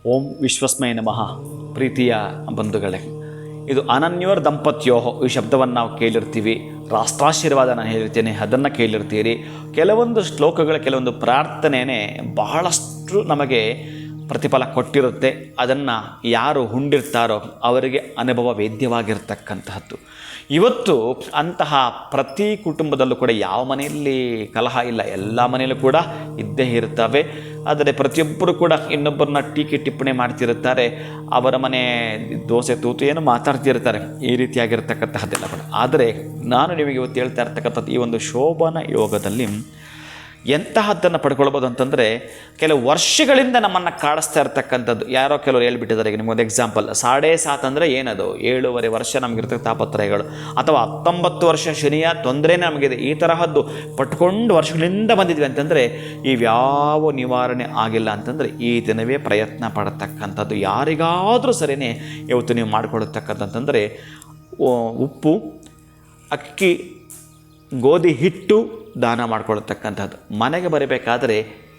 ಓಂ ವಿಶ್ವಸ್ಮೈ ನಮಃ. ಪ್ರೀತಿಯ ಬಂಧುಗಳೇ, ಇದು ಅನನ್ಯೋರ್ ದಂಪತ್ಯೋಹೋ ಈ ಶಬ್ದವನ್ನು ನಾವು ಕೇಳಿರ್ತೀವಿ. ರಾಷ್ಟ್ರಾಶೀರ್ವಾದ ನಾನು ಹೇಳಿರ್ತೇನೆ, ಅದನ್ನು ಕೇಳಿರ್ತೀರಿ. ಕೆಲವೊಂದು ಶ್ಲೋಕಗಳ ಕೆಲವೊಂದು ಪ್ರಾರ್ಥನೆಯೇ ಬಹಳಷ್ಟು ನಮಗೆ ಪ್ರತಿಫಲ ಕೊಟ್ಟಿರುತ್ತೆ. ಅದನ್ನು ಯಾರು ಉಂಡಿರ್ತಾರೋ ಅವರಿಗೆ ಅನುಭವ ವೇದ್ಯವಾಗಿರ್ತಕ್ಕಂತಹದ್ದು. ಇವತ್ತು ಅಂತಹ ಪ್ರತಿ ಕುಟುಂಬದಲ್ಲೂ ಕೂಡ ಯಾವ ಮನೆಯಲ್ಲಿ ಕಲಹ ಇಲ್ಲ, ಎಲ್ಲ ಮನೆಯಲ್ಲೂ ಕೂಡ ಇದ್ದೇ ಇರ್ತವೆ. ಆದರೆ ಪ್ರತಿಯೊಬ್ಬರು ಕೂಡ ಇನ್ನೊಬ್ಬರನ್ನ ಟೀಕೆ ಟಿಪ್ಪಣಿ ಮಾಡ್ತಿರುತ್ತಾರೆ. ಅವರ ಮನೆ ದೋಸೆ ತೂತು ಏನು ಮಾತಾಡ್ತಿರ್ತಾರೆ. ಈ ರೀತಿಯಾಗಿರ್ತಕ್ಕಂತಹದ್ದೆಲ್ಲ ಕೂಡ. ಆದರೆ ನಾನು ನಿಮಗೆ ಇವತ್ತು ಹೇಳ್ತಾ ಇರ್ತಕ್ಕಂಥದ್ದು, ಈ ಒಂದು ಶೋಭನ ಯೋಗದಲ್ಲಿ ಎಂತಹದ್ದನ್ನು ಪಡ್ಕೊಳ್ಬೋದು ಅಂತಂದರೆ, ಕೆಲವು ವರ್ಷಗಳಿಂದ ನಮ್ಮನ್ನು ಕಾಡಿಸ್ತಾ ಇರ್ತಕ್ಕಂಥದ್ದು. ಯಾರೋ ಕೆಲವರು ಹೇಳ್ಬಿಟ್ಟಿದ್ದಾರೆ. ಈಗ ನಿಮಗೊಂದು ಎಕ್ಸಾಂಪಲ್, 7.5 ಅಂದರೆ ಏನದು, 7.5 ವರ್ಷ ನಮಗಿರ್ತಕ್ಕ ತಾಪತ್ರಯಗಳು, ಅಥವಾ 19 ವರ್ಷ ಶನಿಯ ತೊಂದರೆ ನಮಗಿದೆ. ಈ ತರಹದ್ದು ಪಟ್ಕೊಂಡು ವರ್ಷಗಳಿಂದ ಬಂದಿದ್ವಿ ಅಂತಂದರೆ ಇವ್ಯಾವ ನಿವಾರಣೆ ಆಗಿಲ್ಲ ಅಂತಂದರೆ ಈ ದಿನವೇ ಪ್ರಯತ್ನ ಪಡತಕ್ಕಂಥದ್ದು. ಯಾರಿಗಾದರೂ ಸರಿಯೇ ಇವತ್ತು ನೀವು ಮಾಡಿಕೊಳ್ತಕ್ಕಂಥಂತಂದರೆ ಉಪ್ಪು, ಅಕ್ಕಿ, ಗೋಧಿ ಹಿಟ್ಟು ದಾನ ಮಾಡಿಕೊಳ್ತಕ್ಕಂಥದ್ದು. ಮನೆಗೆ ಬರಬೇಕಾದರೆ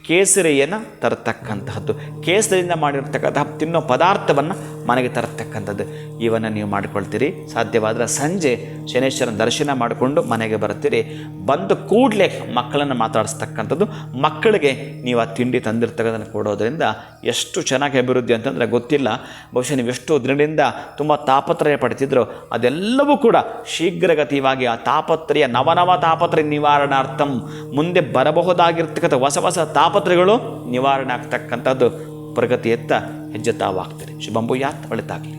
ಕೇಸರಿಯನ್ನು ತರತಕ್ಕಂತಹದ್ದು, ಕೇಸರಿಯಿಂದ ಮಾಡಿರ್ತಕ್ಕಂತಹ ತಿನ್ನೋ ಪದಾರ್ಥವನ್ನು ಮನೆಗೆ ತರತಕ್ಕಂಥದ್ದು. ಇವನ್ನು ನೀವು ಮಾಡಿಕೊಳ್ತೀರಿ. ಸಾಧ್ಯವಾದರೆ ಸಂಜೆ ಶನೇಶ್ವರನ ದರ್ಶನ ಮಾಡಿಕೊಂಡು ಮನೆಗೆ ಬರ್ತೀರಿ. ಬಂದು ಕೂಡಲೇ ಮಕ್ಕಳನ್ನು ಮಾತಾಡಿಸ್ತಕ್ಕಂಥದ್ದು. ಮಕ್ಕಳಿಗೆ ನೀವು ಆ ತಿಂಡಿ ತಂದಿರ್ತಕ್ಕಂಥದ್ದು ಕೊಡೋದ್ರಿಂದ ಎಷ್ಟು ಚೆನ್ನಾಗಿ ಅಭಿವೃದ್ಧಿ ಅಂತಂದರೆ ಗೊತ್ತಿಲ್ಲ. ಬಹುಶಃ ನೀವು ಎಷ್ಟು ದಿನದಿಂದ ತುಂಬ ತಾಪತ್ರಯ ಪಡ್ತಿದ್ರು, ಅದೆಲ್ಲವೂ ಕೂಡ ಶೀಘ್ರಗತಿಯಾಗಿ ಆ ತಾಪತ್ರಯ ನವನವ ತಾಪತ್ರಯ ನಿವಾರಣಾರ್ಥಂ ಮುಂದೆ ಬರಬಹುದಾಗಿರ್ತಕ್ಕಂಥ ಹೊಸ ಹೊಸ ತಾಪತ್ರಯಗಳು ನಿವಾರಣೆ ಆಗ್ತಕ್ಕಂಥದ್ದು ಪ್ರಗತಿಯತ್ತ ಹೆಜ್ಜೆ ತಾವಾಗ್ತದೆ. ಶುಭಂಭೂಯಾತ್, ಒಳಿತಾಗಲಿ.